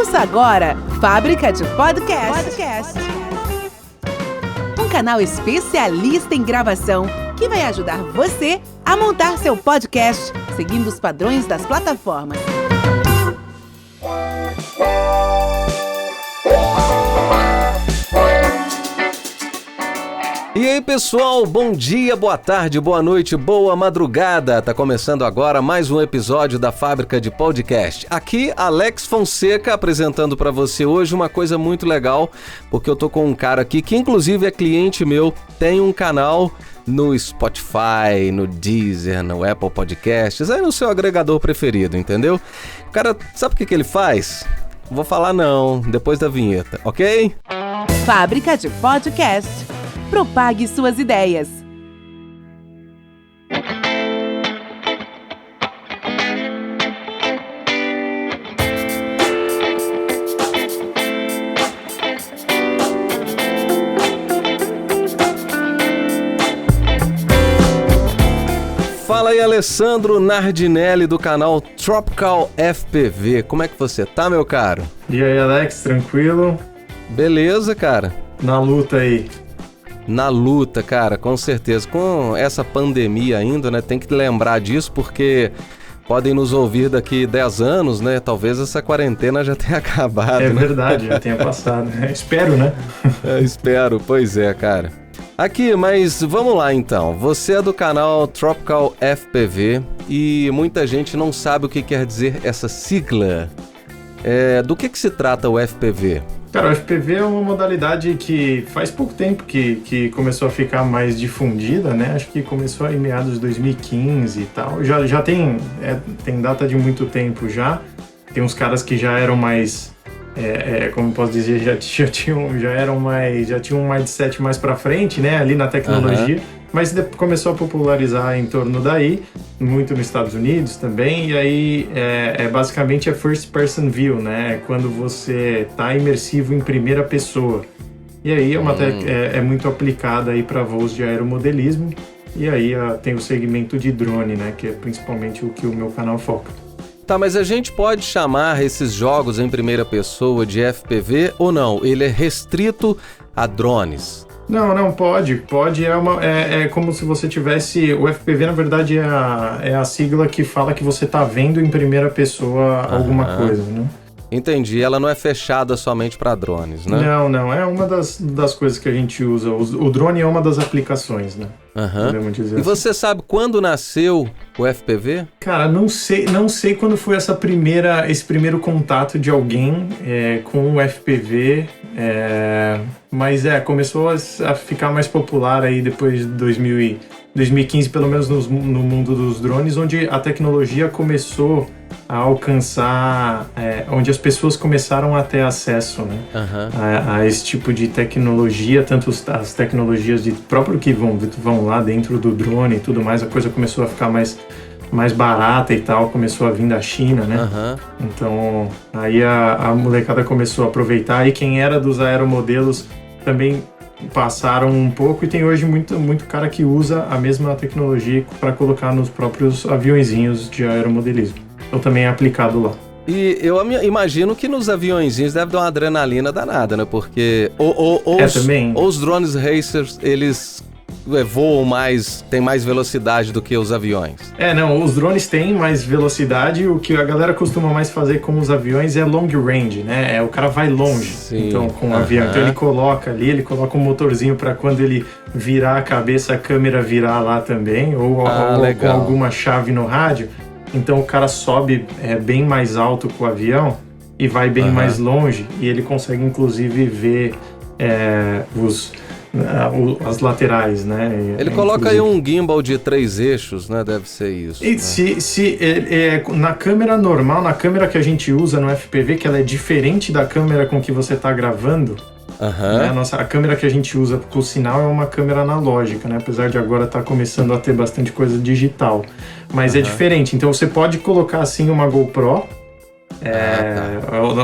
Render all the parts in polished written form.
Ouça agora Fábrica de Podcast. Um canal especialista em gravação que vai ajudar você a montar seu podcast seguindo os padrões das plataformas. E aí, pessoal, bom dia, boa tarde, boa noite, boa madrugada. Tá começando agora mais um episódio da Fábrica de Podcast. Aqui, Alex Fonseca apresentando pra você hoje uma coisa muito legal, porque eu tô com um cara aqui que inclusive é cliente meu, tem um canal no Spotify, no Deezer, no Apple Podcasts, aí no seu agregador preferido, entendeu? O cara, sabe o que ele faz? Vou falar não, depois da vinheta, ok? Fábrica de Podcast. Propague suas ideias. Fala aí, Alessandro Nardinelli do canal Tropical FPV. Como é que você tá, meu caro? E aí, Alex, tranquilo? Beleza, cara? Na luta aí. Na luta, cara, com certeza. Com essa pandemia ainda, né, tem que lembrar disso porque podem nos ouvir daqui 10 anos, né? Talvez essa quarentena já tenha acabado, É né? verdade, já tenha passado. Espero, né? Espero, pois é, cara. Aqui, mas vamos lá então. Você é do canal Tropical FPV e muita gente não sabe o que quer dizer essa sigla. Do que se trata o FPV? Cara, o FPV é uma modalidade que faz pouco tempo que começou a ficar mais difundida, né? Acho que começou em meados de 2015 e tal. Já tem data de muito tempo já. Tem uns caras que já eram mais, como posso dizer, já tinham um mindset mais pra frente, né? Ali na tecnologia. Uhum. Mas começou a popularizar em torno daí, muito nos Estados Unidos também, e aí basicamente first person view, né? Quando você tá imersivo em primeira pessoa. E aí é muito aplicada aí para voos de aeromodelismo, e aí tem o segmento de drone, né? Que é principalmente o que o meu canal foca. Tá, mas a gente pode chamar esses jogos em primeira pessoa de FPV ou não? Ele é restrito a drones? Não, pode, é como se você tivesse, o FPV na verdade é a sigla que fala que você tá vendo em primeira pessoa alguma coisa, né? Entendi, ela não é fechada somente para drones, né? Não, é uma das coisas que a gente usa, o drone é uma das aplicações, né? Podemos dizer assim. Você sabe quando nasceu o FPV? Cara, não sei quando foi esse primeiro contato de alguém com o FPV, mas começou a ficar mais popular aí depois de 2015, pelo menos no mundo dos drones, onde a tecnologia começou a alcançar, onde as pessoas começaram a ter acesso, né, a esse tipo de tecnologia, tanto as tecnologias de próprio que vão lá dentro do drone e tudo mais, a coisa começou a ficar mais barata e tal, começou a vir da China, né? Então, aí a molecada começou a aproveitar, e quem era dos aeromodelos também passaram um pouco, e tem hoje muito cara que usa a mesma tecnologia para colocar nos próprios aviõezinhos de aeromodelismo. Então também é aplicado lá. E eu imagino que nos aviõezinhos deve dar uma adrenalina danada, né? Porque os drones racers, eles voam mais, tem mais velocidade do que os aviões. Os drones têm mais velocidade. O que a galera costuma mais fazer com os aviões é long range, né? O cara vai longe. Sim. Então, com o avião. Então ele coloca um motorzinho para quando ele virar a cabeça, a câmera virar lá também, ou com alguma chave no rádio. Então o cara sobe bem mais alto com o avião e vai bem mais longe, e ele consegue inclusive ver as laterais, né? Ele coloca aí um gimbal de 3 eixos, né? Deve ser isso. E né? Na câmera normal, na câmera que a gente usa no FPV, que ela é diferente da câmera com que você está gravando, né? A câmera que a gente usa com o sinal é uma câmera analógica, né? Apesar de agora estar começando a ter bastante coisa digital. Mas é diferente. Então você pode colocar assim uma GoPro,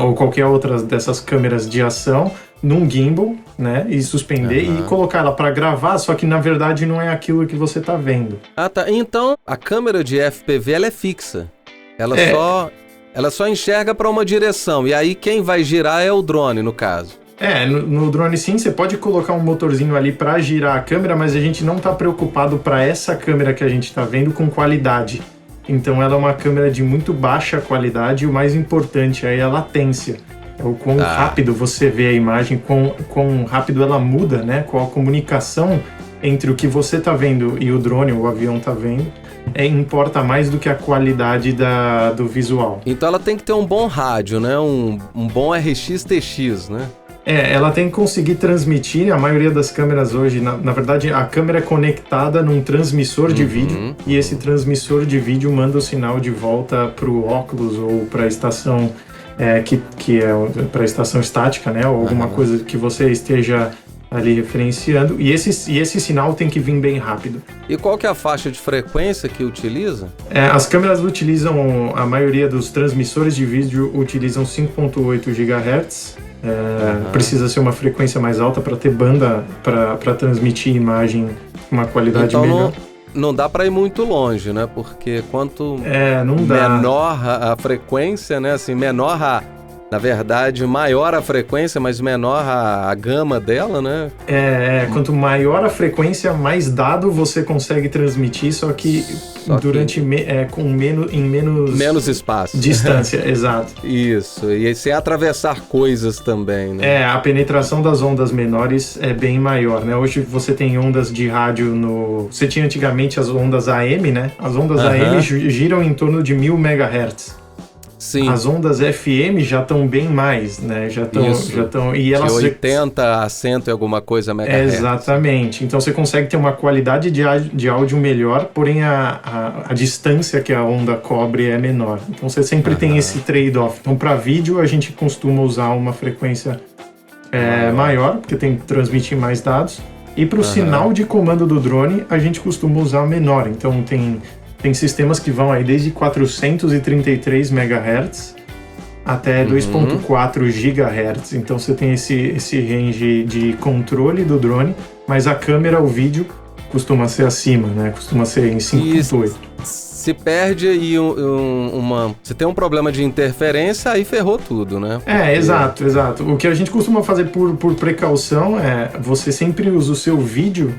ou qualquer outra dessas câmeras de ação, num gimbal, né, e suspender e colocar ela para gravar, só que na verdade não é aquilo que você tá vendo. Ah, tá. Então a câmera de FPV ela é fixa. Ela Ela só enxerga para uma direção, e aí quem vai girar é o drone, no caso. No drone sim, você pode colocar um motorzinho ali para girar a câmera, mas a gente não está preocupado para essa câmera que a gente está vendo com qualidade. Então ela é uma câmera de muito baixa qualidade e o mais importante aí é a latência. É o quão rápido você vê a imagem, quão rápido ela muda, né? Qual a comunicação entre o que você está vendo e o drone, o avião está vendo, importa mais do que a qualidade do visual. Então ela tem que ter um bom rádio, né? Um bom RX-TX, né? Ela tem que conseguir transmitir, a maioria das câmeras hoje, na verdade, a câmera é conectada num transmissor de vídeo, e esse transmissor de vídeo manda o sinal de volta para o óculos ou para a estação, que é para a estação estática, né? Ou alguma coisa que você esteja ali referenciando, e esse sinal tem que vir bem rápido. E qual que é a faixa de frequência que utiliza? As câmeras utilizam, a maioria dos transmissores de vídeo utilizam 5.8 GHz, precisa ser uma frequência mais alta para ter banda para transmitir imagem com uma qualidade melhor. Não dá para ir muito longe, né? Porque quanto menor a frequência, né? Assim, na verdade, maior a frequência, mas menor a gama dela, né? Quanto maior a frequência, mais dado você consegue transmitir, só que menos espaço. Distância, exato. Isso, e sem atravessar coisas também, né? A penetração das ondas menores é bem maior, né? Hoje você tem ondas de rádio Você tinha antigamente as ondas AM, né? As ondas AM giram em torno de 1000 MHz. Sim. As ondas FM já estão bem mais, né? Já estão e elas de 80 a 100 e alguma coisa megahertz. Exatamente. Então você consegue ter uma qualidade de áudio melhor, porém a distância que a onda cobre é menor. Então você sempre tem esse trade-off. Então para vídeo a gente costuma usar uma frequência maior, porque tem que transmitir mais dados. E para o sinal de comando do drone a gente costuma usar menor. Então tem sistemas que vão aí desde 433 MHz até 2.4 GHz. Então você tem esse range de controle do drone, mas a câmera, o vídeo, costuma ser acima, né? Costuma ser em 5.8. Se perde e você tem um problema de interferência, aí ferrou tudo, né? Exato. O que a gente costuma fazer por precaução você sempre usa o seu vídeo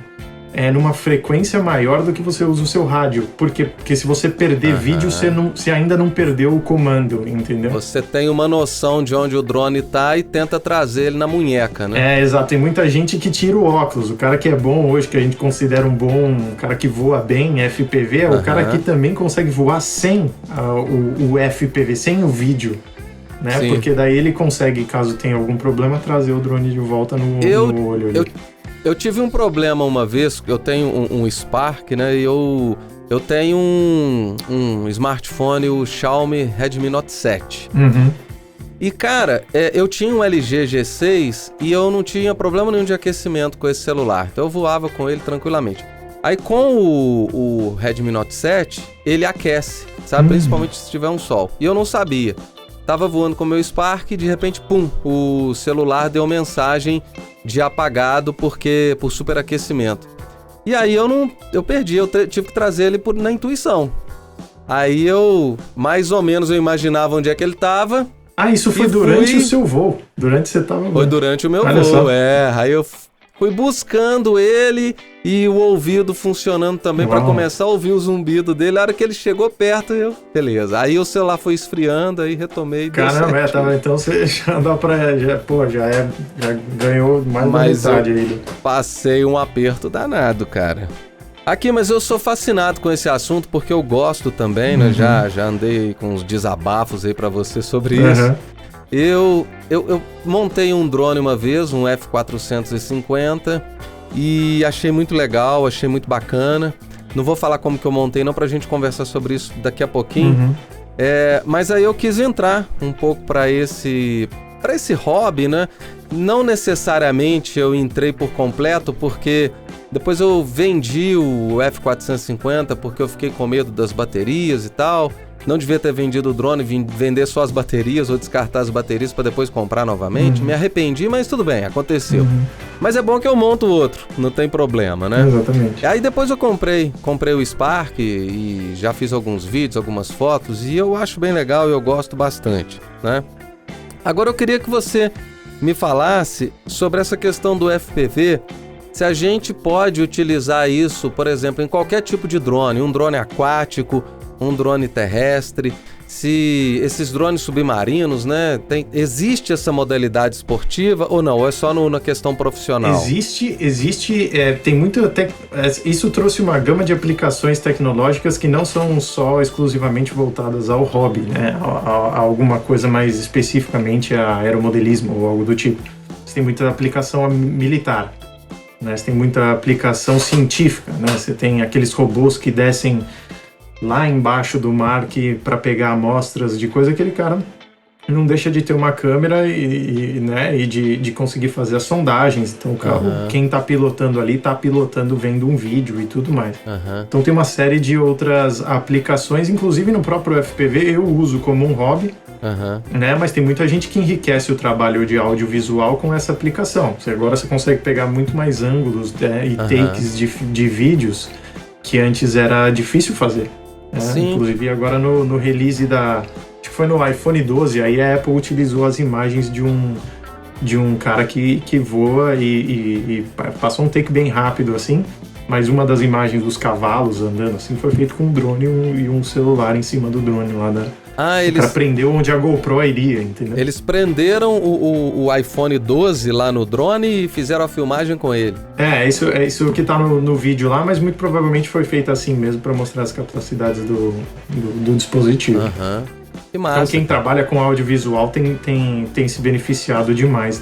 numa frequência maior do que você usa o seu rádio. Porque se você perder vídeo, você ainda não perdeu o comando, entendeu? Você tem uma noção de onde o drone tá e tenta trazer ele na munheca, né? Exato. Tem muita gente que tira o óculos. O cara que é bom hoje, que a gente considera um cara que voa bem, FPV, é o cara que também consegue voar sem o FPV, sem o vídeo. Né? Porque daí ele consegue, caso tenha algum problema, trazer o drone de volta no olho ali. Eu tive um problema uma vez, eu tenho um Spark, né, e eu tenho um smartphone, o Xiaomi Redmi Note 7. E, cara, eu tinha um LG G6 e eu não tinha problema nenhum de aquecimento com esse celular, então eu voava com ele tranquilamente. Aí com o Redmi Note 7, ele aquece, sabe, principalmente se tiver um sol, e eu não sabia. Tava voando com o meu Spark e de repente, pum, o celular deu mensagem de apagado por superaquecimento. E aí eu perdi, eu tive que trazer ele na intuição. Aí mais ou menos eu imaginava onde é que ele tava. Isso foi durante o seu voo, durante você tava... Foi durante o meu voo, aí eu fui buscando ele e o ouvido funcionando também para começar a ouvir o zumbido dele. A hora que ele chegou perto, beleza. Aí o celular foi esfriando, aí retomei. Caramba, então você já dá pra... Já ganhou mais da metade aí. Passei um aperto danado, cara. Aqui, mas eu sou fascinado com esse assunto porque eu gosto também, né? Já andei com uns desabafos aí pra você sobre isso. Eu montei um drone uma vez, um F450, e achei muito legal, achei muito bacana. Não vou falar como que eu montei não, pra gente conversar sobre isso daqui a pouquinho. Mas aí eu quis entrar um pouco para esse hobby, né? Não necessariamente eu entrei por completo, porque depois eu vendi o F450 porque eu fiquei com medo das baterias e tal. não devia ter vendido o drone, vender só as baterias ou descartar as baterias para depois comprar novamente. Me arrependi, mas tudo bem, aconteceu. Mas é bom que eu monto outro, não tem problema, né? Exatamente. Aí depois eu comprei o Spark e já fiz alguns vídeos, algumas fotos, e eu acho bem legal e eu gosto bastante, né? Agora eu queria que você me falasse sobre essa questão do FPV, se a gente pode utilizar isso, por exemplo, em qualquer tipo de drone, um drone aquático, um drone terrestre, se esses drones submarinos, né, existe essa modalidade esportiva ou não? Ou é só na questão profissional? Existe, tem muita... Isso trouxe uma gama de aplicações tecnológicas que não são só exclusivamente voltadas ao hobby, né, a alguma coisa mais especificamente a aeromodelismo ou algo do tipo. Você tem muita aplicação militar, né, você tem muita aplicação científica, né, você tem aqueles robôs que descem lá embaixo do mar para pegar amostras de coisa, aquele cara não deixa de ter uma câmera né, e de conseguir fazer as sondagens. Então quem está pilotando ali está pilotando vendo um vídeo e tudo mais. Então tem uma série de outras aplicações, inclusive no próprio FPV eu uso como um hobby, né, mas tem muita gente que enriquece o trabalho de audiovisual com essa aplicação. Agora você consegue pegar muito mais ângulos, né, e takes de vídeos que antes era difícil fazer. Inclusive agora no release acho que foi no iPhone 12, aí a Apple utilizou as imagens de um cara que voa e passou um take bem rápido assim, mas uma das imagens dos cavalos andando assim foi feito com um drone e um celular em cima do drone lá pra prender onde a GoPro iria, entendeu? Eles prenderam o iPhone 12 lá no drone e fizeram a filmagem com ele. É isso que tá no vídeo lá, mas muito provavelmente foi feito assim mesmo para mostrar as capacidades do dispositivo. Que massa. Então quem trabalha com audiovisual tem se beneficiado demais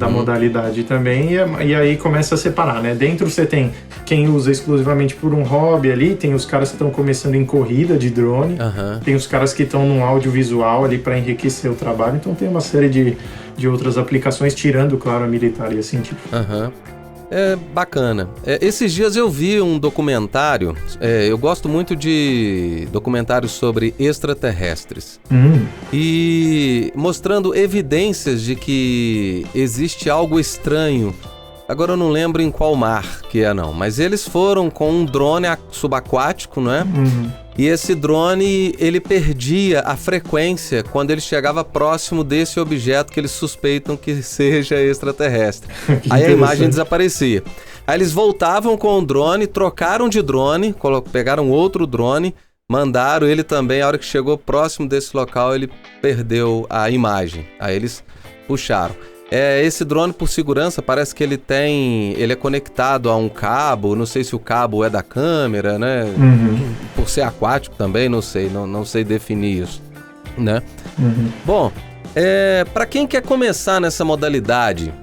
da modalidade também, e aí começa a separar, né? Dentro você tem quem usa exclusivamente por um hobby ali, tem os caras que estão começando em corrida de drone, tem os caras que estão num audiovisual ali para enriquecer o trabalho, então tem uma série de outras aplicações, tirando, claro, a militar e a científica. É bacana. Esses dias eu vi um documentário, eu gosto muito de documentários sobre extraterrestres, e mostrando evidências de que existe algo estranho. Agora eu não lembro em qual mar que não, mas eles foram com um drone subaquático, não é? E esse drone, ele perdia a frequência quando ele chegava próximo desse objeto que eles suspeitam que seja extraterrestre. Aí a imagem desaparecia. Aí eles voltavam com o drone, trocaram de drone, pegaram outro drone, mandaram ele também. A hora que chegou próximo desse local, ele perdeu a imagem. Aí eles puxaram. Esse drone, por segurança, parece que ele é conectado a um cabo, não sei se o cabo é da câmera, né? Por ser aquático também, não sei definir isso, né? Bom, para quem quer começar nessa modalidade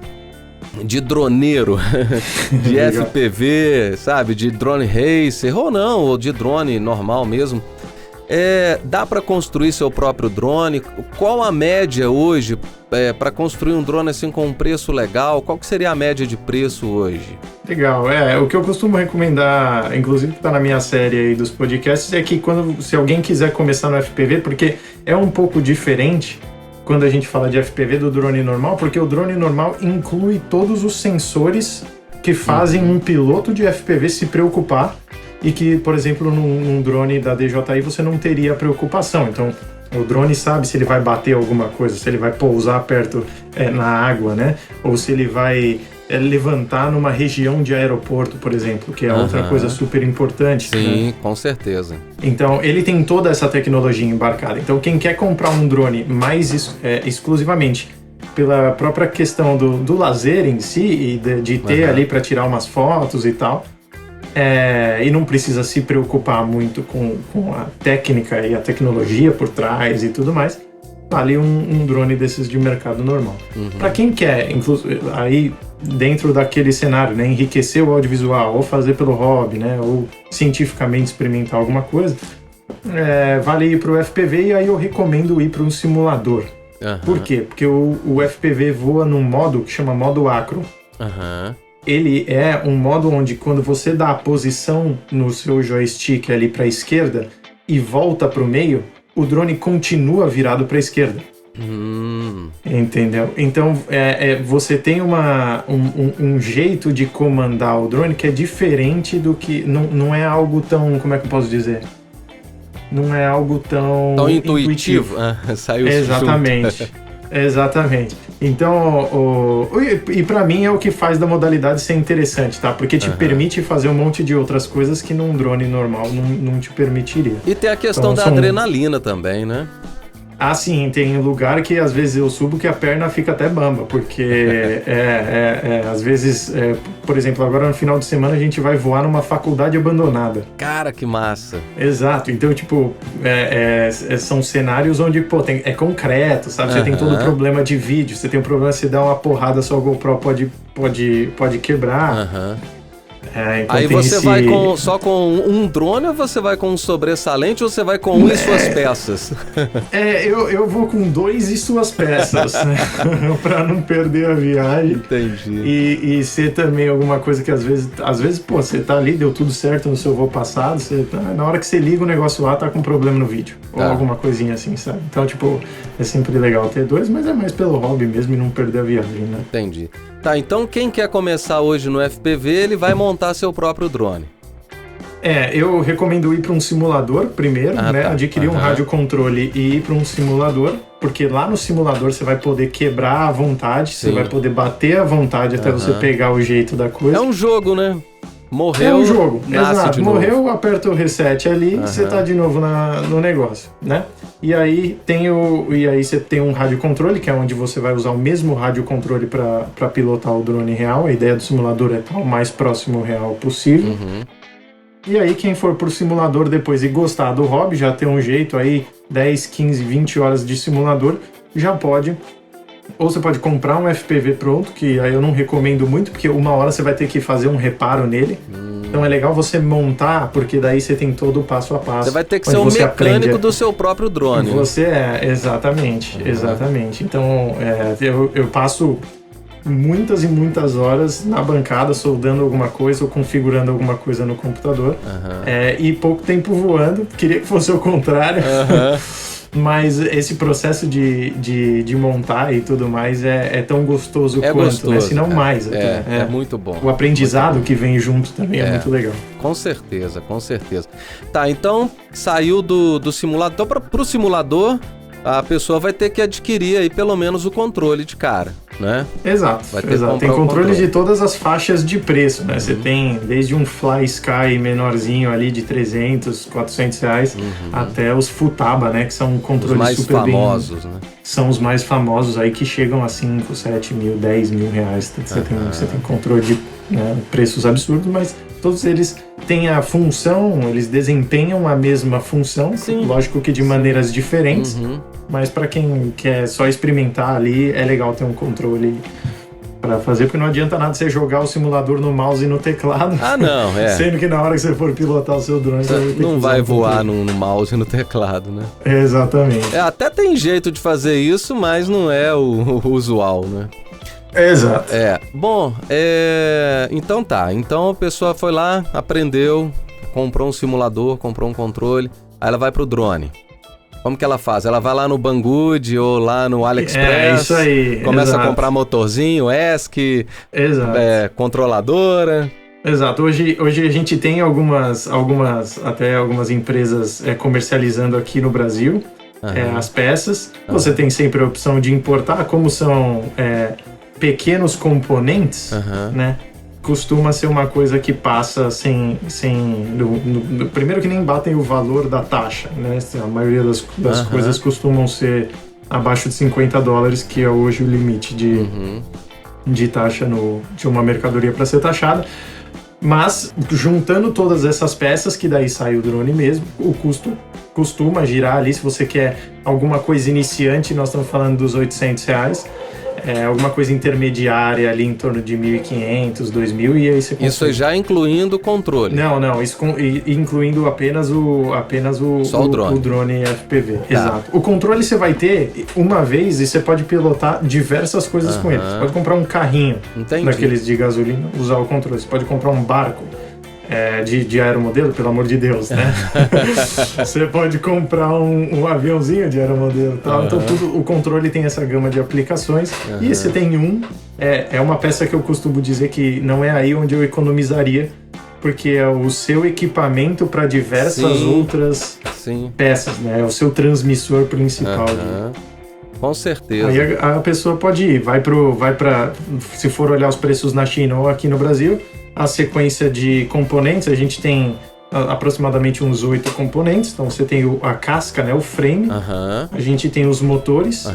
de droneiro, de FPV, sabe, de drone racer, ou não, ou de drone normal mesmo, dá para construir seu próprio drone? Qual a média hoje para construir um drone assim com um preço legal? Qual que seria a média de preço hoje? Legal, o que eu costumo recomendar, inclusive que está na minha série aí dos podcasts, é que se alguém quiser começar no FPV, porque é um pouco diferente quando a gente fala de FPV do drone normal, porque o drone normal inclui todos os sensores que fazem um piloto de FPV se preocupar, e que, por exemplo, num drone da DJI você não teria preocupação. Então, o drone sabe se ele vai bater alguma coisa, se ele vai pousar perto na água, né? Ou se ele vai levantar numa região de aeroporto, por exemplo, que é outra coisa super importante. Sim, né? Com certeza. Então, ele tem toda essa tecnologia embarcada. Então, quem quer comprar um drone mais exclusivamente pela própria questão do lazer em si, e de ter ali para tirar umas fotos e tal, e não precisa se preocupar muito com a técnica e a tecnologia por trás e tudo mais, vale um drone desses de mercado normal. Para quem quer, aí dentro daquele cenário, né, enriquecer o audiovisual, ou fazer pelo hobby, né, ou cientificamente experimentar alguma coisa, vale ir para o FPV, e aí eu recomendo ir para um simulador. Por quê? Porque o FPV voa num modo que chama modo acro. Ele é um modo onde, quando você dá a posição no seu joystick ali para a esquerda, e volta para o meio, o drone continua virado para a esquerda. Entendeu? Então você tem um jeito de comandar o drone que é diferente do que... Não é algo tão... Como é que eu posso dizer? Não é algo tão intuitivo. Saiu exatamente. Junto. Exatamente. Então, e pra mim é o que faz da modalidade ser interessante, tá? Porque te permite fazer um monte de outras coisas que num drone normal não te permitiria. E tem a questão da adrenalina também, né? Ah, sim, tem lugar que às vezes eu subo que a perna fica até bamba, porque às vezes, por exemplo, agora no final de semana a gente vai voar numa faculdade abandonada. Cara, que massa! Exato, então tipo, são cenários onde, pô, é concreto, sabe? Você tem todo o problema de vídeo, você tem o problema de você dar uma porrada, sua GoPro pode quebrar. Então aí você vai só com um drone ou você vai com um sobressalente ou você vai com um e suas peças? Eu vou com 2 e suas peças, né? Pra não perder a viagem. Entendi. E ser também alguma coisa que às vezes, pô, você tá ali, deu tudo certo no seu voo passado, na hora que você liga o negócio lá, tá com problema no vídeo. Ou alguma coisinha assim, sabe? Então, tipo, é sempre legal ter 2, mas é mais pelo hobby mesmo e não perder a viagem, né? Entendi. Tá, então quem quer começar hoje no FPV, ele vai montar seu próprio drone. Eu recomendo ir para um simulador primeiro, né? Adquirir um radiocontrole e ir para um simulador, porque lá no simulador você vai poder quebrar à vontade, você vai poder bater à vontade até você pegar o jeito da coisa. É um jogo, né? Morreu, é um jogo, exato. Morreu, novo. Aperta o reset ali, você tá de novo no negócio, né? E aí você tem um radiocontrole, que é onde você vai usar o mesmo radiocontrole para pilotar o drone real. A ideia do simulador é estar o mais próximo real possível. E aí quem for pro simulador depois e gostar do hobby, já tem um jeito aí, 10, 15, 20 horas de simulador, já pode... Ou você pode comprar um FPV pronto, que aí eu não recomendo muito, porque uma hora você vai ter que fazer um reparo nele. Então é legal você montar, porque daí você tem todo o passo a passo. Você vai ter que ser um mecânico do seu próprio drone. Você exatamente. Então eu passo muitas e muitas horas na bancada soldando alguma coisa ou configurando alguma coisa no computador. E pouco tempo voando. Queria que fosse o contrário. Mas esse processo de montar e tudo mais é tão gostoso quanto, gostoso, né? Se não mais. É muito bom. O aprendizado que vem junto também é muito legal. Com certeza. Tá, então saiu do simulador. Então, pro simulador, a pessoa vai ter que adquirir aí pelo menos o controle de cara, né? Exato. Tem controle de todas as faixas de preço, né? Você tem desde um Fly Sky menorzinho ali de 300, 400 reais até os Futaba, né? Que são controles super famosos, né? São os mais famosos aí que chegam a 5, 7 mil, 10 mil reais. Você tem controle de preços absurdos, mas todos eles têm a função, eles desempenham a mesma função, lógico que de maneiras diferentes, mas para quem quer só experimentar ali, é legal ter um controle para fazer, porque não adianta nada você jogar o simulador no mouse e no teclado. Sendo que na hora que você for pilotar o seu drone, você não vai voar no mouse e no teclado, né? Exatamente. Até tem jeito de fazer isso, mas não é o usual, né? Exato. Bom, então tá. Então a pessoa foi lá, aprendeu, comprou um simulador, comprou um controle, aí ela vai pro drone. Como que ela faz? Ela vai lá no Banggood ou lá no AliExpress, isso aí, começa a comprar motorzinho, ESC, controladora. Exato. Hoje a gente tem algumas empresas comercializando aqui no Brasil as peças. Você tem sempre a opção de importar, como são pequenos componentes, né? Costuma ser uma coisa que passa sem primeiro que nem batem o valor da taxa, né? A maioria das coisas costumam ser abaixo de $50, que é hoje o limite de taxa de uma mercadoria para ser taxada. Mas juntando todas essas peças, que daí sai o drone mesmo, o custo costuma girar ali. Se você quer alguma coisa iniciante, nós estamos falando dos R$800. Alguma coisa intermediária ali em torno de 1.500, 2.000, e aí você consegue... Isso já incluindo o controle? Não, isso incluindo apenas o drone FPV. Exato. O controle você vai ter uma vez e você pode pilotar diversas coisas com ele. Você pode comprar um carrinho daqueles de gasolina, usar o controle. Você pode comprar um barco, de aeromodelo, pelo amor de Deus, né? Você pode comprar um aviãozinho de aeromodelo e tal. Então o controle tem essa gama de aplicações. E você tem é uma peça que eu costumo dizer que não é aí onde eu economizaria, porque é o seu equipamento para diversas outras peças, né? É o seu transmissor principal. Com certeza. Aí a pessoa pode ir, se for olhar os preços na China ou aqui no Brasil, a sequência de componentes, a gente tem aproximadamente uns 8 componentes. Então você tem a casca, né, o frame, a gente tem os motores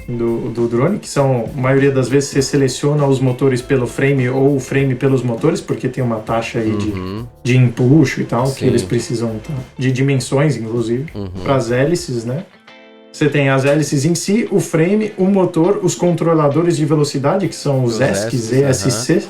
do drone, que são, a maioria das vezes você seleciona os motores pelo frame ou o frame pelos motores, porque tem uma taxa aí de empuxo e tal, que eles precisam de dimensões, inclusive, para as hélices, né? Você tem as hélices em si, o frame, o motor, os controladores de velocidade, que são os ESCs, ESC.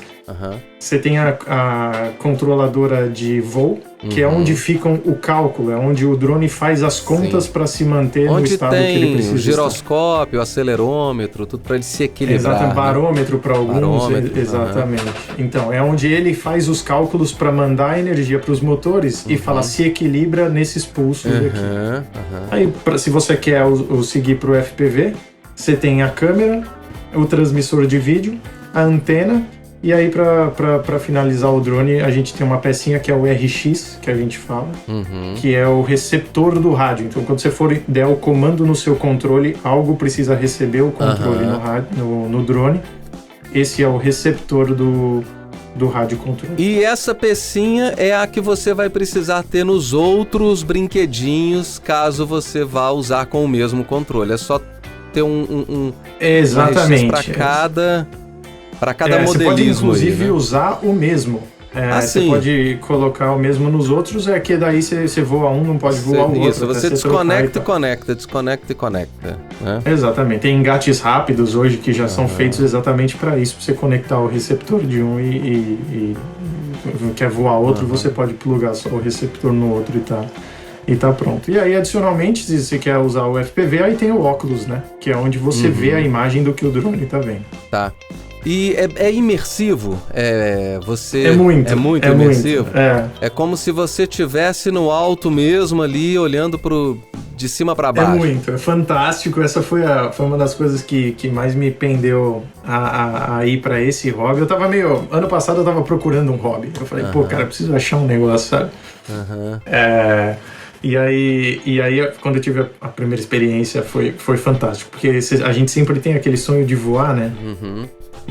Você tem a controladora de voo, que é onde fica o cálculo, é onde o drone faz as contas para se manter no estado que ele precisa. O giroscópio, o acelerômetro, tudo para ele se equilibrar. Exatamente, barômetro para alguns, exatamente. Então, é onde ele faz os cálculos para mandar a energia para os motores e fala se equilibra nesses pulsos aqui. Aí, se você quer seguir para o FPV, você tem a câmera, o transmissor de vídeo, a antena. E aí, para finalizar o drone, a gente tem uma pecinha que é o RX, que a gente fala, que é o receptor do rádio. Então, quando você for der o comando no seu controle, algo precisa receber o controle no drone. Esse é o receptor do rádio controle. E essa pecinha é a que você vai precisar ter nos outros brinquedinhos, caso você vá usar com o mesmo controle. É só ter exatamente. Para cada modelismo. Você pode, inclusive, aí, né? usar o mesmo. Você pode colocar o mesmo nos outros, que daí você voa um, não pode voar o outro. Isso, você desconecta e conecta, desconecta e conecta. Né? Exatamente. Tem engates rápidos hoje que já são feitos exatamente para isso, para você conectar o receptor de um e quer voar outro, você pode plugar só o receptor no outro e tá pronto. E aí, adicionalmente, se você quer usar o FPV, aí tem o óculos, né? Que é onde você vê a imagem do que o drone tá vendo. Tá. E é imersivo? É muito imersivo? É como se você estivesse no alto mesmo ali, olhando de cima para baixo. É fantástico. Essa foi uma das coisas que mais me pendeu a ir para esse hobby. Ano passado eu tava procurando um hobby. Eu falei, cara, eu preciso achar um negócio, sabe? E aí, quando eu tive a primeira experiência, foi fantástico. Porque a gente sempre tem aquele sonho de voar, né?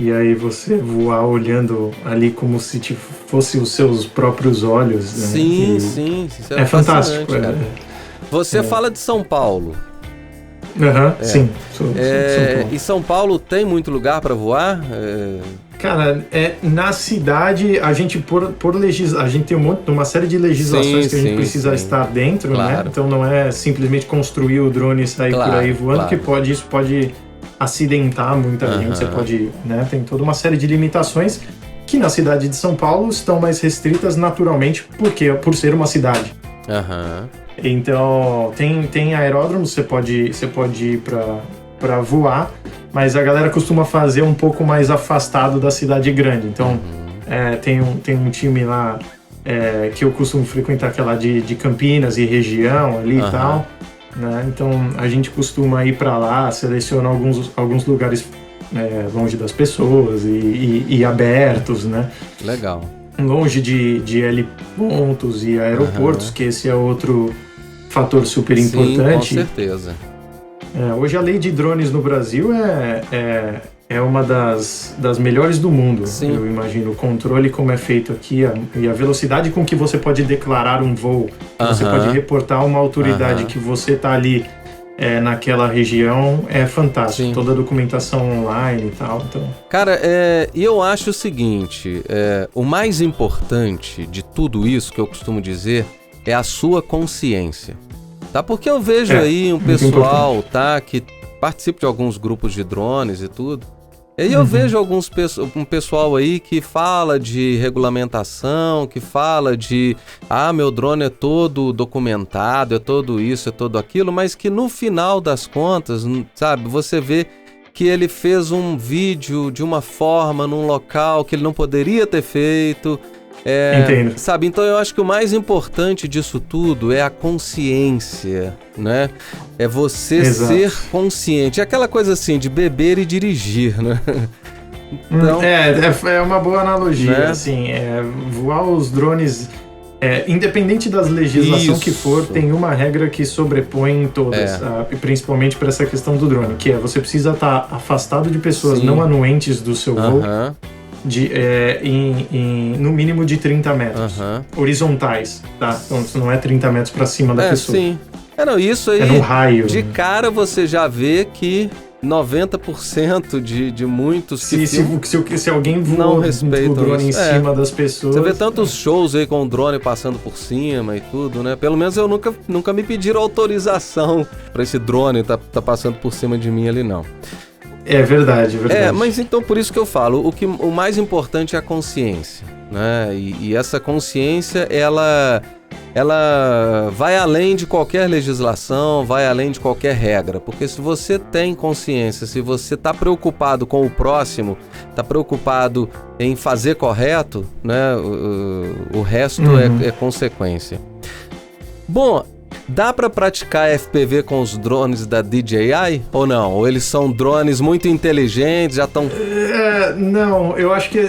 E aí você voar olhando ali como se fosse os seus próprios olhos, né? Sim. Isso é fantástico. Você fala de São Paulo. Sim. Sou São Paulo. E São Paulo tem muito lugar para voar? Cara, na cidade, a gente a gente tem uma série de legislações que a gente precisa estar dentro, né? Então não é simplesmente construir o drone e sair por aí voando, que isso pode acidentar muita gente. Você pode, né? Tem toda uma série de limitações que na cidade de São Paulo estão mais restritas naturalmente, por ser uma cidade. Então, tem aeródromos, você pode ir para voar, mas a galera costuma fazer um pouco mais afastado da cidade grande. Então, tem um time lá que eu costumo frequentar, que é lá de Campinas e região ali e tal, né? Então, a gente costuma ir para lá, seleciona alguns lugares longe das pessoas e abertos, né? Legal. Longe de helipontos e aeroportos, que esse é outro fator super importante. Com certeza. Hoje a lei de drones no Brasil é uma das melhores do mundo. Eu imagino. O controle como é feito aqui e a velocidade com que você pode declarar um voo, você pode reportar uma autoridade que você está ali naquela região, é fantástico. Toda a documentação online e tal. Então. Cara, e eu acho o seguinte, o mais importante de tudo isso que eu costumo dizer é a sua consciência. Tá? Porque eu vejo aí um pessoal, tá, que participa de alguns grupos de drones e tudo. E aí eu vejo um pessoal aí que fala de regulamentação, que fala de meu drone é todo documentado, é todo isso, é todo aquilo, mas que no final das contas, sabe, você vê que ele fez um vídeo de uma forma num local que ele não poderia ter feito. Entendo. Sabe, então eu acho que o mais importante disso tudo é a consciência, né? É você Exato. ser consciente. É aquela coisa assim, de beber e dirigir, né? Então, É uma boa analogia, né? assim, voar os drones, independente das legislações que for, Isso. tem uma regra que sobrepõe todas, principalmente para essa questão do drone, que você precisa estar afastado de pessoas Sim. não anuentes do seu voo, Aham, no mínimo de 30 metros, aham. horizontais, tá? Então não é 30 metros para cima da pessoa, Sim. Não, isso aí, é no raio. de cara você já vê que 90% de muitos que filmam, Se alguém não voa respeitam o drone em isso. cima das pessoas... Você vê tantos shows aí com o drone passando por cima e tudo, né? Pelo menos eu nunca me pediram autorização pra esse drone tá passando por cima de mim ali, não. É verdade, é verdade. Mas então por isso que eu falo, o mais importante é a consciência, né? E essa consciência, ela vai além de qualquer legislação, vai além de qualquer regra, porque se você tem consciência, se você está preocupado com o próximo, está preocupado em fazer correto, né? O resto é consequência. Bom, dá para praticar FPV com os drones da DJI ou não? Ou eles são drones muito inteligentes, já estão... Não, eu acho que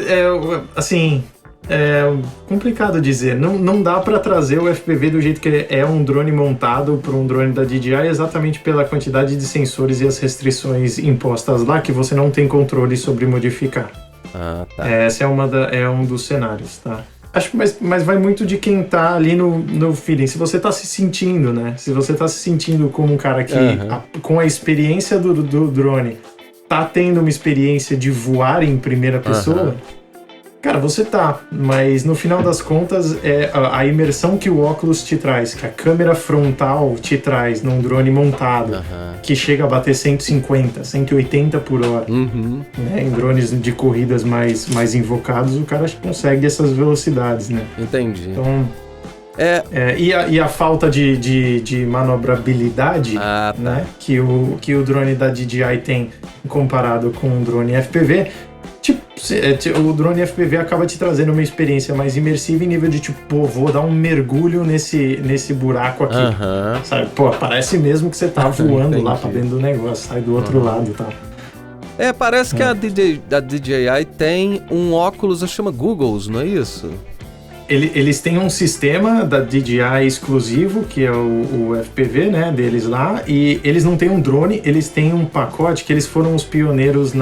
assim... É complicado dizer. Não dá para trazer o FPV do jeito que ele é um drone montado para um drone da DJI, exatamente pela quantidade de sensores e as restrições impostas lá que você não tem controle sobre modificar. Ah, tá. Essa é um dos cenários, tá? Acho que mas vai muito de quem tá ali no feeling. Se você tá se sentindo, né? Se você tá se sentindo como um cara que, com a experiência do drone, tá tendo uma experiência de voar em primeira pessoa... Cara, você tá, mas no final das contas é a imersão que o óculos te traz, que a câmera frontal te traz num drone montado, que chega a bater 150, 180 por hora. Né? Em drones de corridas mais invocados, o cara consegue essas velocidades, né? Entendi. Então, e a falta de manobrabilidade, né? Que o drone da DJI tem comparado com o drone FPV, o drone FPV acaba te trazendo uma experiência mais imersiva em nível de vou dar um mergulho nesse buraco aqui, sabe? Parece mesmo que você tá voando lá pra dentro do negócio, sai do outro lado, tá? Parece que a DJI tem um óculos, chama Googles, não é isso? Eles têm um sistema da DJI exclusivo, que é o FPV, né, deles lá, e eles não têm um drone, eles têm um pacote que eles foram os pioneiros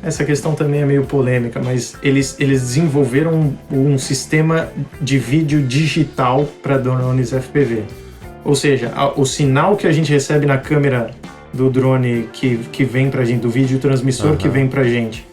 Essa questão também é meio polêmica, mas eles desenvolveram um sistema de vídeo digital para drones FPV. Ou seja, o sinal que a gente recebe na câmera do drone que vem pra gente, do vídeo transmissor que vem pra gente,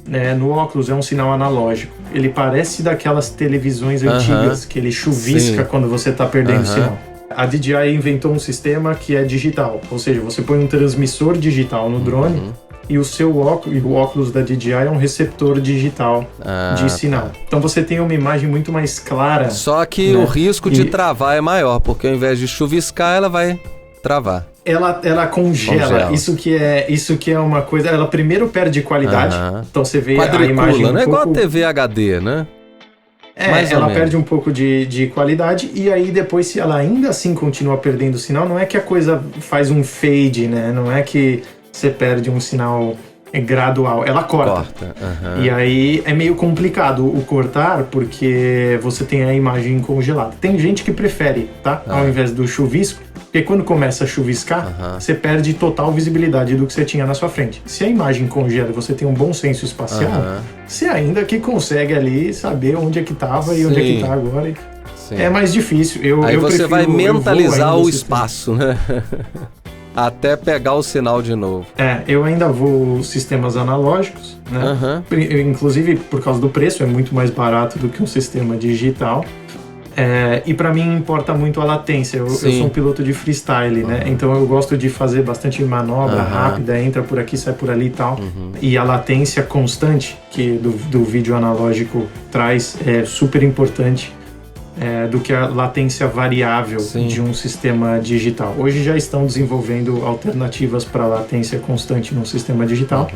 né, no óculos é um sinal analógico. Ele parece daquelas televisões antigas, que ele chuvisca quando você tá perdendo o sinal. A DJI inventou um sistema que é digital, ou seja, você põe um transmissor digital no drone e o óculos da DJI é um receptor digital de sinal. Tá. Então você tem uma imagem muito mais clara. Só que o risco de travar é maior, porque ao invés de chuviscar, ela vai travar. Ela congela. Isso que é uma coisa... Ela primeiro perde qualidade. Então você vê a imagem não é igual a TV HD, né? Ela perde um pouco de qualidade e aí depois, se ela ainda assim continua perdendo o sinal, não é que a coisa faz um fade, né? Não é que você perde um sinal gradual, ela corta. E aí é meio complicado o cortar, porque você tem a imagem congelada. Tem gente que prefere, tá? Ao invés do chuvisco, porque quando começa a chuviscar, você perde total visibilidade do que você tinha na sua frente. Se a imagem congela e você tem um bom senso espacial, você ainda que consegue ali saber onde é que tava e onde é que tá agora. É mais difícil. Aí você vai mentalizar o espaço, né? Até pegar o sinal de novo. Eu ainda vou sistemas analógicos, né? Inclusive, por causa do preço, é muito mais barato do que um sistema digital. E pra mim importa muito a latência. Eu sou um piloto de freestyle, né? Então eu gosto de fazer bastante manobra rápida, entra por aqui, sai por ali e tal. E a latência constante que do vídeo analógico traz é super importante. Do que a latência variável de um sistema digital. Hoje já estão desenvolvendo alternativas para latência constante num sistema digital.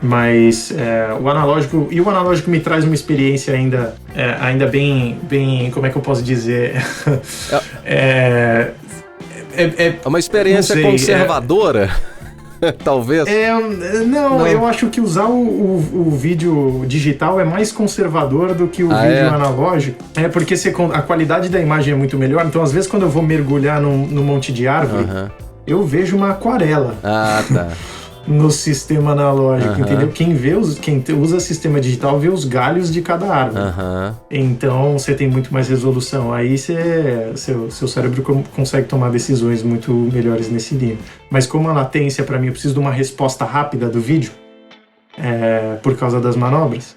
Mas o analógico me traz uma experiência ainda bem, como é que eu posso dizer? É uma experiência conservadora, talvez. Não, eu acho que usar o vídeo digital é mais conservador do que o vídeo analógico. Porque a qualidade da imagem é muito melhor. Então, às vezes, quando eu vou mergulhar num monte de árvore, eu vejo uma aquarela. Ah, tá. No sistema analógico, entendeu? Quem usa sistema digital vê os galhos de cada árvore. Então você tem muito mais resolução. Aí seu cérebro consegue tomar decisões muito melhores nesse nível. Mas como a latência, para mim, eu preciso de uma resposta rápida do vídeo, por causa das manobras,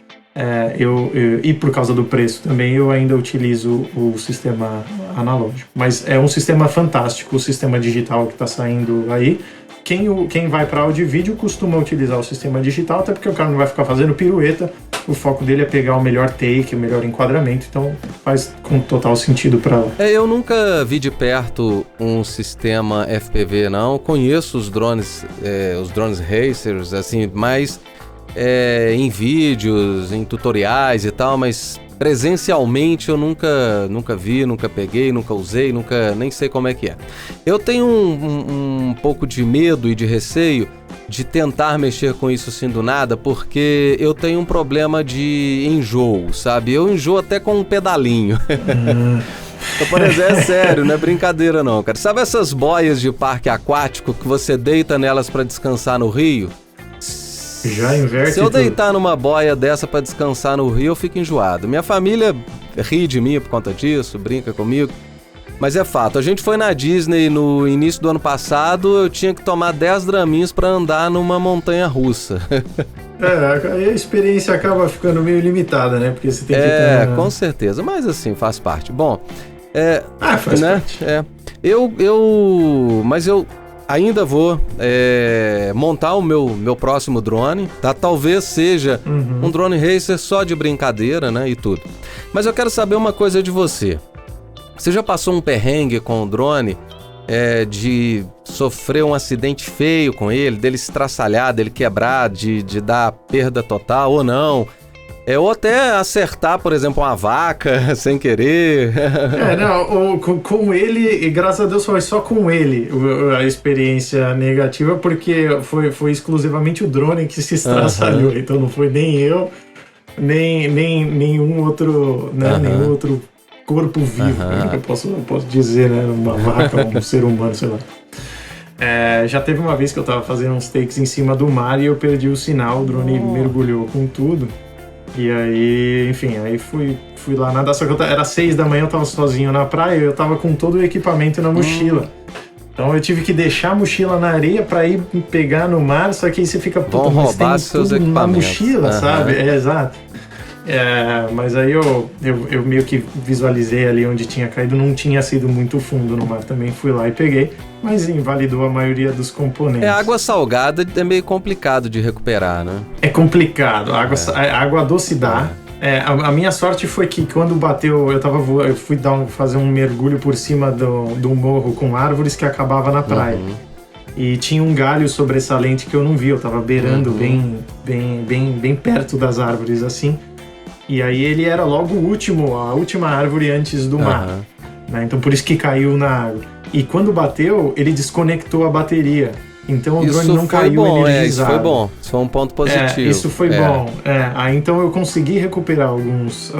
e por causa do preço também, eu ainda utilizo o sistema analógico. Mas é um sistema fantástico, o sistema digital que está saindo aí. Quem vai para áudio e vídeo costuma utilizar o sistema digital, até porque o cara não vai ficar fazendo pirueta, o foco dele é pegar o melhor take, o melhor enquadramento, então faz com total sentido para lá. Eu nunca vi de perto um sistema FPV, não. Conheço os drones racers, assim, mais em vídeos, em tutoriais e tal, mas presencialmente eu nunca vi, nunca peguei, nunca usei, nem sei como é que é. Eu tenho um pouco de medo e de receio de tentar mexer com isso assim do nada, porque eu tenho um problema de enjoo, sabe? Eu enjoo até com um pedalinho. Então, por exemplo, é sério, não é brincadeira não, cara. Sabe essas boias de parque aquático que você deita nelas para descansar no rio? Já inverte. Se eu deitar numa boia dessa pra descansar no rio, eu fico enjoado. Minha família ri de mim por conta disso, brinca comigo. Mas é fato, a gente foi na Disney no início do ano passado, eu tinha que tomar 10 draminhos pra andar numa montanha russa. A experiência acaba ficando meio limitada, né? Porque você tem que ter... com certeza, mas assim, faz parte. Bom, faz parte. Mas eu ainda vou montar o meu próximo drone, tá? Talvez seja um drone racer só de brincadeira, né? E tudo. Mas eu quero saber uma coisa de você. Você já passou um perrengue com o drone de sofrer um acidente feio com ele, dele estraçalhar, dele quebrar, de dar perda total ou não? Ou até acertar, por exemplo, uma vaca sem querer. Com ele, e graças a Deus foi só com ele a experiência negativa, porque foi exclusivamente o drone que se estraçalhou. Então não foi nem eu, nem nenhum outro, né, nenhum outro corpo vivo, que eu posso dizer, né? Uma vaca, um ser humano, sei lá. Já teve uma vez que eu tava fazendo uns takes em cima do mar e eu perdi o sinal, o drone mergulhou com tudo. E aí, enfim, fui lá nadar, só que era 6 da manhã, eu tava sozinho na praia e eu tava com todo o equipamento na mochila. Então eu tive que deixar a mochila na areia pra ir pegar no mar, só que aí você fica... Vão roubar seus equipamentos. Na mochila, sabe? Exato. Mas aí eu meio que visualizei ali onde tinha caído, não tinha sido muito fundo no mar, também fui lá e peguei, mas invalidou a maioria dos componentes. Água salgada é meio complicado de recuperar, né? É complicado, a água doce dá. A minha sorte foi que quando bateu, eu fui fazer um mergulho por cima do morro com árvores que acabava na praia. E tinha um galho sobressalente que eu não vi, eu tava beirando bem perto das árvores assim. E aí ele era logo a última árvore antes do mar, né? Então por isso que caiu na água. E quando bateu, ele desconectou a bateria. Então o drone não caiu energizado. Isso foi bom, isso foi um ponto positivo. Isso foi bom. Aí então eu consegui recuperar alguns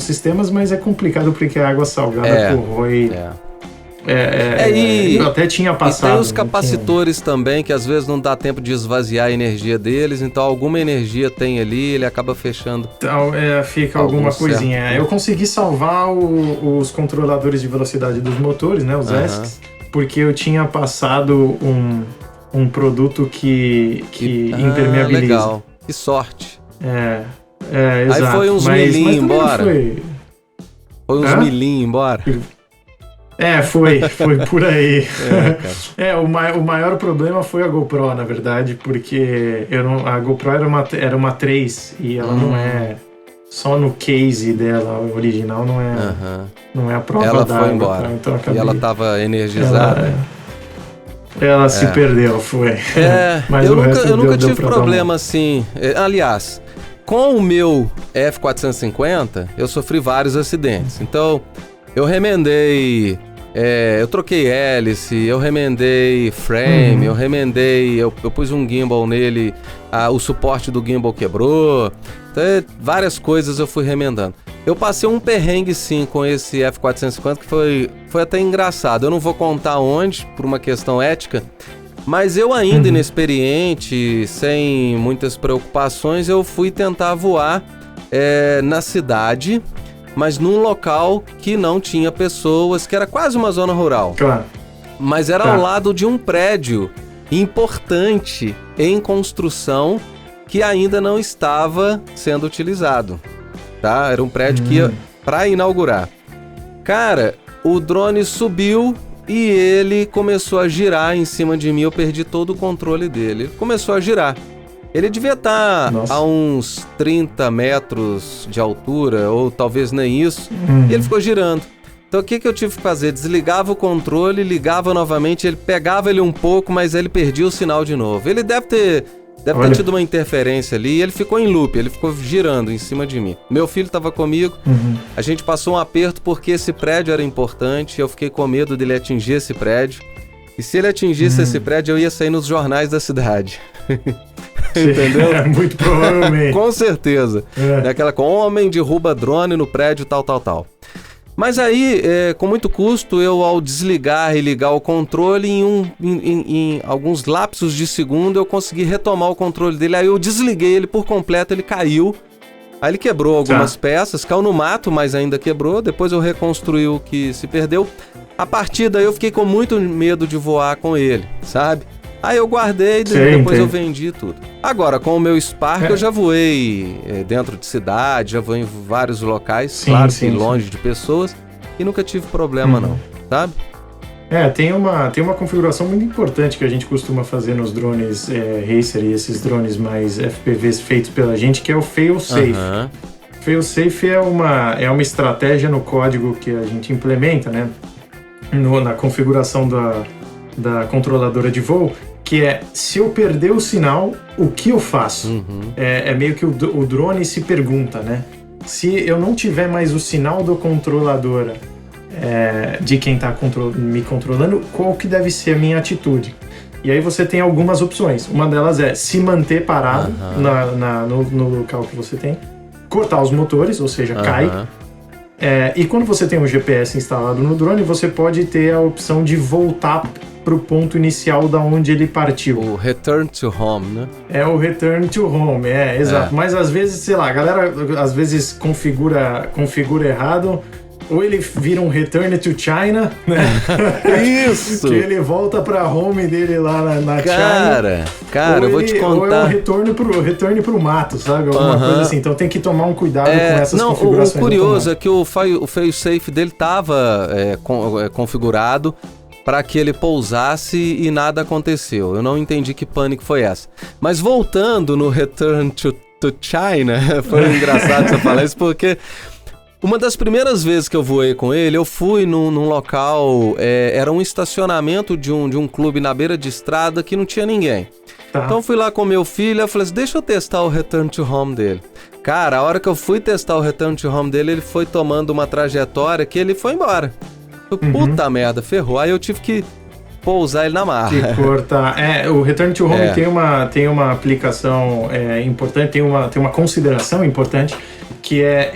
sistemas, mas é complicado porque a água salgada corrói. Eu até tinha passado. E tem os capacitores também, que às vezes não dá tempo de esvaziar a energia deles, então alguma energia tem ali, ele acaba fechando. Então fica alguma coisinha. Eu consegui salvar os controladores de velocidade dos motores, né, os ESCs, porque eu tinha passado um produto que impermeabiliza. Legal, que sorte. Exato. Aí foi uns milhinhos embora. Foi uns milhinhos embora. Foi por aí. O maior problema foi a GoPro, na verdade, porque a GoPro era uma 3 e ela não é só no case dela, original, não é a prova ela d'água. Foi embora. Então e ela estava energizada. Ela se perdeu, foi. Mas eu nunca tive problema assim. Aliás, com o meu F450, eu sofri vários acidentes. Então, eu remendei, eu troquei hélice, eu remendei frame, eu pus um gimbal nele, o suporte do gimbal quebrou. Então, várias coisas eu fui remendando. Eu passei um perrengue sim com esse F450 que foi até engraçado. Eu não vou contar onde, por uma questão ética, mas eu ainda inexperiente, sem muitas preocupações, eu fui tentar voar na cidade, mas num local que não tinha pessoas, que era quase uma zona rural. Claro. Mas era ao lado de um prédio importante em construção que ainda não estava sendo utilizado. Tá? Era um prédio que ia para inaugurar. Cara, o drone subiu e ele começou a girar em cima de mim. Eu perdi todo o controle dele. Ele começou a girar. Ele devia estar a uns 30 metros de altura, ou talvez nem isso. E ele ficou girando. Então o que eu tive que fazer? Desligava o controle, ligava novamente. Ele pegava ele um pouco, mas ele perdia o sinal de novo. Ele deve ter tido uma interferência ali e ele ficou em loop, ele ficou girando em cima de mim. Meu filho estava comigo, a gente passou um aperto porque esse prédio era importante, eu fiquei com medo dele atingir esse prédio. E se ele atingisse esse prédio, eu ia sair nos jornais da cidade. Entendeu? Muito provavelmente. Com certeza. Daquela com homem derruba drone no prédio, tal. Mas aí, com muito custo, eu ao desligar e ligar o controle, em alguns lapsos de segundo, eu consegui retomar o controle dele. Aí eu desliguei ele por completo, ele caiu. Aí ele quebrou algumas peças, caiu no mato, mas ainda quebrou. Depois eu reconstruí o que se perdeu. A partir daí eu fiquei com muito medo de voar com ele, sabe? Aí eu guardei, depois eu vendi tudo. Agora, com o meu Spark, eu já voei dentro de cidade, já voei em vários locais, longe de pessoas, e nunca tive problema não, sabe? Tem uma configuração muito importante que a gente costuma fazer nos drones Racer e esses drones mais FPVs feitos pela gente, que é o fail-safe. Fail-safe é uma estratégia no código que a gente implementa, né? Na configuração da controladora de voo, que é, se eu perder o sinal, o que eu faço? É meio que o drone se pergunta, né? Se eu não tiver mais o sinal do controladora de quem está me controlando, qual que deve ser a minha atitude? E aí você tem algumas opções. Uma delas é se manter parado no local que você tem, cortar os motores, ou seja, cai. E quando você tem um GPS instalado no drone, você pode ter a opção de voltar para o ponto inicial da onde ele partiu. O return to home, né? É o return to home, exato. Mas às vezes, sei lá, a galera às vezes configura errado, ou ele vira um return to China, né? Isso! Que ele volta para home dele lá na China. Cara, eu vou te contar. Ou é um retorno pro mato, sabe? Alguma coisa assim. Então tem que tomar um cuidado com essas configurações. O curioso é que o fail-safe dele estava configurado para que ele pousasse e nada aconteceu. Eu não entendi que pânico foi essa. Mas voltando no Return to China, foi engraçado você falar isso, porque uma das primeiras vezes que eu voei com ele, eu fui num local, era um estacionamento de um clube na beira de estrada que não tinha ninguém. Então eu fui lá com meu filho, eu falei assim, deixa eu testar o Return to Home dele. Cara, a hora que eu fui testar o Return to Home dele, ele foi tomando uma trajetória que ele foi embora. Puta merda, ferrou. Aí eu tive que pousar ele na marra. Que cortar. O Return to Home tem uma aplicação importante, tem uma consideração importante, que é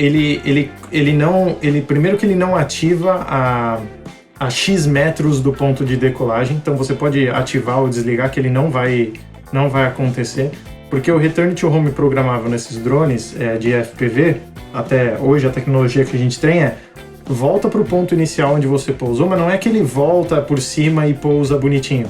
primeiro que ele não ativa a X metros do ponto de decolagem, então você pode ativar ou desligar que ele não vai acontecer, porque o Return to Home programável nesses drones de FPV, até hoje a tecnologia que a gente tem volta para o ponto inicial onde você pousou, mas não é que ele volta por cima e pousa bonitinho.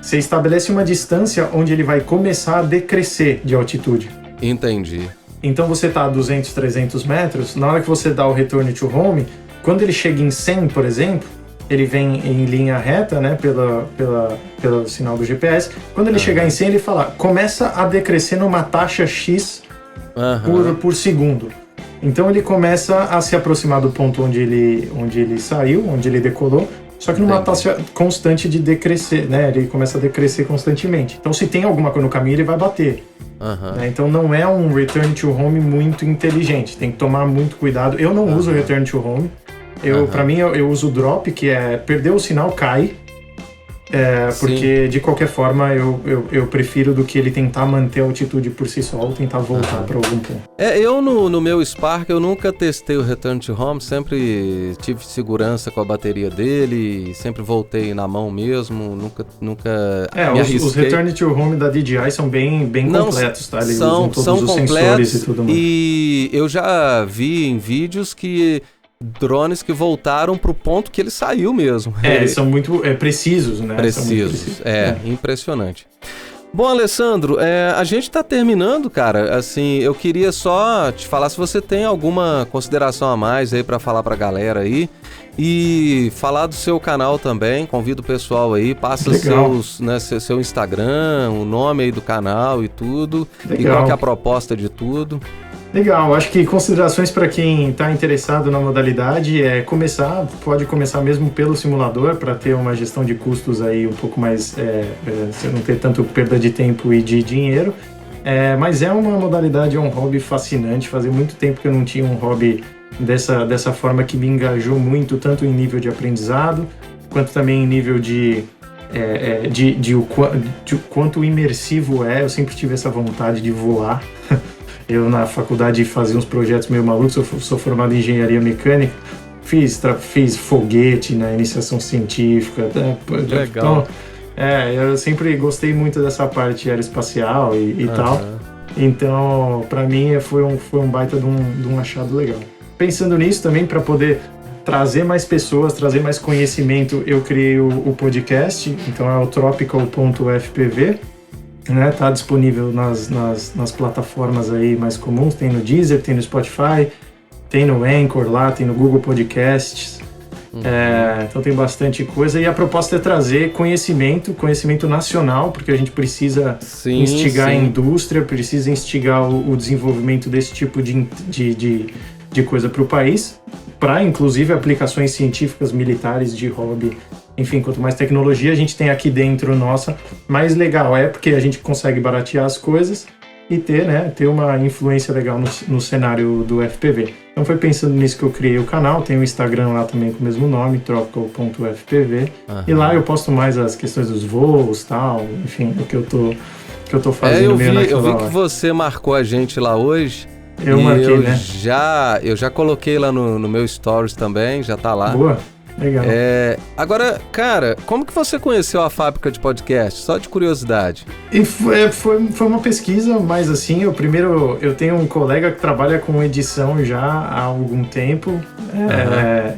Você estabelece uma distância onde ele vai começar a decrescer de altitude. Entendi. Então você está a 200, 300 metros, na hora que você dá o return to home, quando ele chega em 100, por exemplo, ele vem em linha reta, né, pelo sinal do GPS. Quando ele chegar em 100, ele fala, começa a decrescer numa taxa X por segundo. Então ele começa a se aproximar do ponto onde ele saiu, onde ele decolou, Só que numa taxa constante de decrescer, né? Ele começa a decrescer constantemente. Então, se tem alguma coisa no caminho, ele vai bater. Né? Então, não é um return to home muito inteligente. Tem que tomar muito cuidado. Eu não uso return to home. Para mim, eu uso drop, que é perder o sinal, cai. Porque de qualquer forma eu prefiro do que ele tentar manter a altitude por si só ou tentar voltar para algum ponto. Eu no meu Spark eu nunca testei o Return to Home, sempre tive segurança com a bateria dele, sempre voltei na mão mesmo, nunca me arrisquei. Os Return to Home da DJI são bem completos, tá? Eles usam todos os sensores e tudo mais. E eu já vi em vídeos que drones que voltaram pro ponto que ele saiu mesmo. Eles são muito precisos, né? Precisos, impressionante. Bom, Alessandro, a gente tá terminando, cara. Assim, eu queria só te falar se você tem alguma consideração a mais aí pra falar pra galera aí. E falar do seu canal também, convido o pessoal aí, passa seu Instagram, o nome aí do canal e tudo. Legal. E qual que é a proposta de tudo. Legal, acho que considerações para quem está interessado na modalidade pode começar mesmo pelo simulador para ter uma gestão de custos aí um pouco mais, você não ter tanto perda de tempo e de dinheiro, mas é uma modalidade, um hobby fascinante. Fazia muito tempo que eu não tinha um hobby dessa forma que me engajou muito, tanto em nível de aprendizado, quanto também em nível de quanto imersivo é. Eu sempre tive essa vontade de voar. Eu, na faculdade, fazia uns projetos meio malucos. Eu sou formado em engenharia mecânica. Fiz foguete na iniciação científica. Legal. Então, eu sempre gostei muito dessa parte aeroespacial e tal. Então, para mim, foi um baita de um achado legal. Pensando nisso também, para poder trazer mais pessoas, trazer mais conhecimento, eu criei o podcast. Então, é o tropical.fpv. Né, tá disponível nas plataformas aí mais comuns, tem no Deezer, tem no Spotify, tem no Anchor lá, tem no Google Podcasts, então tem bastante coisa, e a proposta é trazer conhecimento nacional, porque a gente precisa instigar a indústria, precisa instigar o desenvolvimento desse tipo de coisa para o país, para inclusive aplicações científicas, militares, de hobby. Enfim, quanto mais tecnologia a gente tem aqui dentro nossa, mais legal porque a gente consegue baratear as coisas e ter uma influência legal no cenário do FPV. Então foi pensando nisso que eu criei o canal. Tem o Instagram lá também com o mesmo nome, tropical.fpv. E lá eu posto mais as questões dos voos, tal, enfim, o que eu tô fazendo meio naquela hora. Eu vi que você marcou a gente lá hoje. Eu marquei, né? Eu já coloquei lá no meu Stories também, já tá lá. Boa. Legal. Agora, cara, como que você conheceu a Fábrica de Podcast? Só de curiosidade. E foi uma pesquisa, mas assim, eu tenho um colega que trabalha com edição já há algum tempo,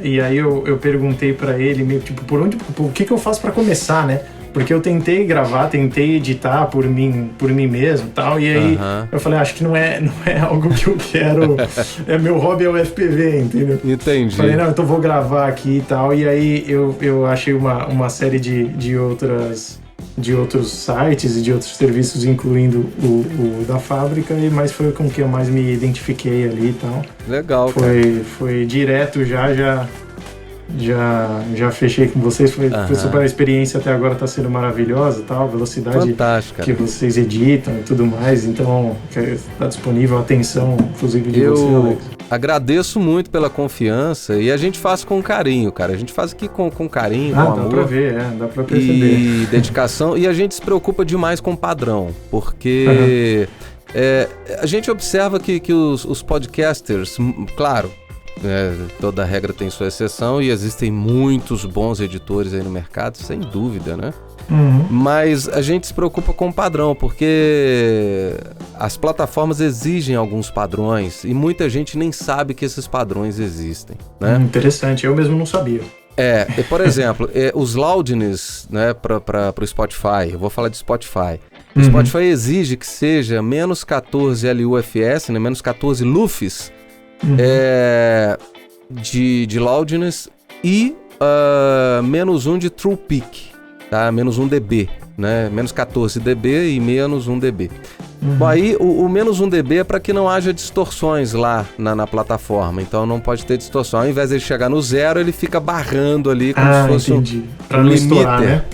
e aí eu perguntei pra ele, meio tipo, o que eu faço pra começar, né? Porque eu tentei gravar, tentei editar por mim mesmo e tal, e aí eu falei, acho que não é algo que eu quero, meu hobby é o FPV, entendeu? Entendi. Falei, não, então vou gravar aqui e tal, e aí eu achei uma série de outros sites e de outros serviços, incluindo o da fábrica, mas foi com que eu mais me identifiquei ali e tal. Legal, foi direto já fechei com vocês, foi super, a experiência até agora está sendo maravilhosa, tal, velocidade fantástica que vocês editam e tudo mais, então está disponível a atenção, inclusive de você, Alex. Agradeço muito pela confiança e a gente faz com carinho, cara, a gente faz aqui com carinho, com amor. Dá pra ver, dá pra perceber. E dedicação, e a gente se preocupa demais com o padrão, porque a gente observa que os podcasters, claro, toda regra tem sua exceção e existem muitos bons editores aí no mercado, sem dúvida, né? Mas a gente se preocupa com o padrão, porque as plataformas exigem alguns padrões e muita gente nem sabe que esses padrões existem, né? Interessante, eu mesmo não sabia. Por exemplo, os loudness, né, para o Spotify, eu vou falar de Spotify. O Spotify exige que seja menos 14 LUFS, né, menos 14 LUFS, de loudness e menos 1 de true peak, tá? Menos 1 dB, né? Menos 14 dB e menos 1 dB. Bom, aí o menos 1 dB é para que não haja distorções lá na plataforma, então não pode ter distorção. Ao invés de ele chegar no 0, ele fica barrando ali como se fosse entendi. Pra não estourar, né?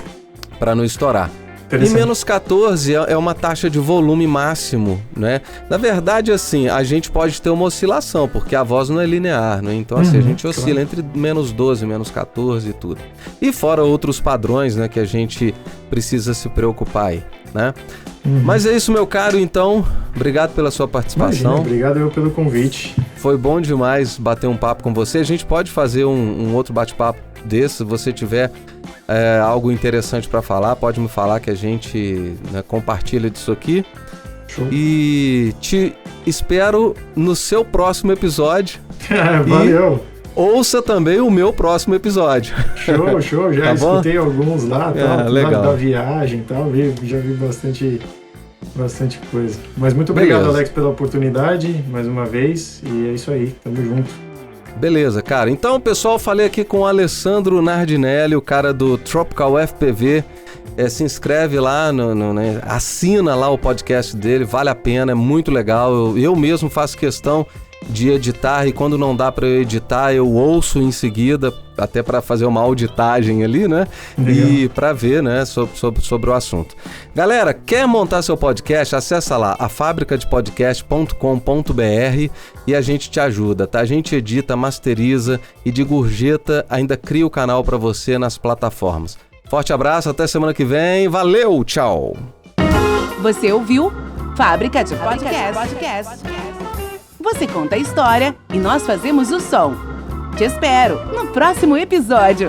Para não estourar. E menos 14 é uma taxa de volume máximo, né? Na verdade, assim, a gente pode ter uma oscilação, porque a voz não é linear, né? Então, assim, a gente oscila entre menos 12, menos 14 e tudo. E fora outros padrões, né, que a gente precisa se preocupar aí, né? Mas é isso, meu caro, então, obrigado pela sua participação. Imagina, obrigado eu pelo convite. Foi bom demais bater um papo com você. A gente pode fazer um outro bate-papo desse, se você tiver algo interessante para falar, pode me falar que a gente, né, compartilha disso aqui. Show. E te espero no seu próximo episódio. Valeu! Ouça também o meu próximo episódio. Show, já escutei alguns lá, legal. Da viagem e tal, já vi bastante coisa. Mas muito obrigado, Beleza. Alex, pela oportunidade, mais uma vez, e é isso aí, tamo junto. Beleza, cara. Então, pessoal, falei aqui com o Alessandro Nardinelli, o cara do Tropical FPV. Se inscreve lá, né, assina lá o podcast dele, vale a pena, é muito legal. Eu mesmo faço questão de editar e quando não dá para eu editar, eu ouço em seguida, até para fazer uma auditagem ali, né? Legal. E para ver, né, sobre o assunto. Galera, quer montar seu podcast? Acessa lá, afabricadepodcast.com.br e a gente te ajuda, tá? A gente edita, masteriza e de gorjeta ainda cria o canal para você nas plataformas. Forte abraço, até semana que vem. Valeu, tchau! Você ouviu Fábrica de Podcast. Você conta a história e nós fazemos o som. Te espero no próximo episódio.